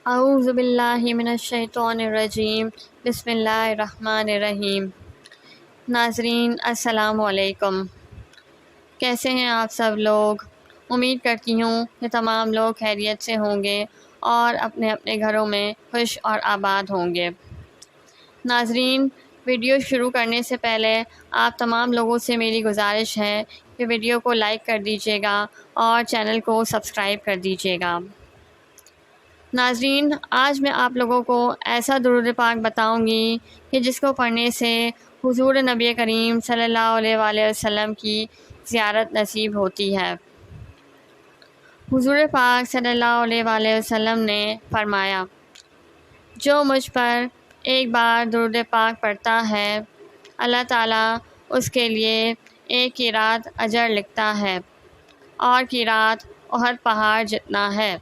اعوذ باللہ من الشیطان الرجیم، بسم اللہ الرحمن الرحیم۔ ناظرین السلام علیکم، کیسے ہیں آپ سب لوگ؟ امید کرتی ہوں کہ تمام لوگ خیریت سے ہوں گے اور اپنے اپنے گھروں میں خوش اور آباد ہوں گے۔ ناظرین، ویڈیو شروع کرنے سے پہلے آپ تمام لوگوں سے میری گزارش ہے کہ ویڈیو کو لائک کر دیجیے گا اور چینل کو سبسکرائب کر دیجیے گا۔ ناظرین، آج میں آپ لوگوں کو ایسا درود پاک بتاؤں گی کہ جس کو پڑھنے سے حضور نبی کریم صلی اللہ علیہ وآلہ وسلم کی زیارت نصیب ہوتی ہے۔ حضور پاک صلی اللہ علیہ وآلہ وسلم نے فرمایا، جو مجھ پر ایک بار درود پاک پڑھتا ہے، اللہ تعالیٰ اس کے لیے ایک قیرات اجر لکھتا ہے اور قیرات احد پہاڑ جتنا ہے۔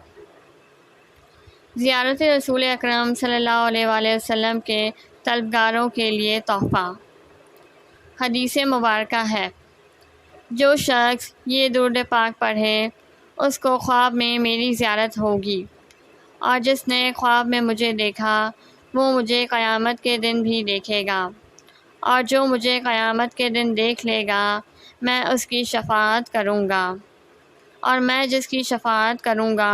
زیارت رسول اکرم صلی اللہ علیہ وآلہ وسلم کے طلبگاروں کے لیے تحفہ۔ حدیث مبارکہ ہے، جو شخص یہ درود پاک پڑھے اس کو خواب میں میری زیارت ہوگی، اور جس نے خواب میں مجھے دیکھا وہ مجھے قیامت کے دن بھی دیکھے گا، اور جو مجھے قیامت کے دن دیکھ لے گا میں اس کی شفاعت کروں گا، اور میں جس کی شفاعت کروں گا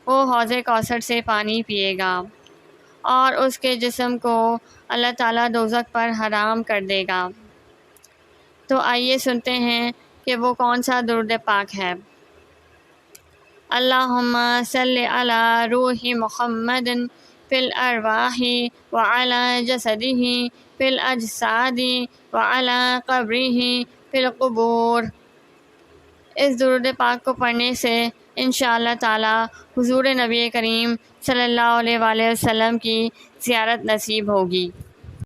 وہ حوض کوثر سے پانی پیے گا، اور اس کے جسم کو اللہ تعالیٰ دوزخ پر حرام کر دے گا۔ تو آئیے سنتے ہیں کہ وہ کون سا درود پاک ہے۔ اللہم صلی علی روح محمد فی الارواح وعلی جسدہ فی الاجساد وعلی قبرہ فی القبور۔ اس درود پاک کو پڑھنے سے انشاءاللہ تعالی حضور نبی کریم صلی اللہ علیہ وآلہ وسلم کی زیارت نصیب ہوگی۔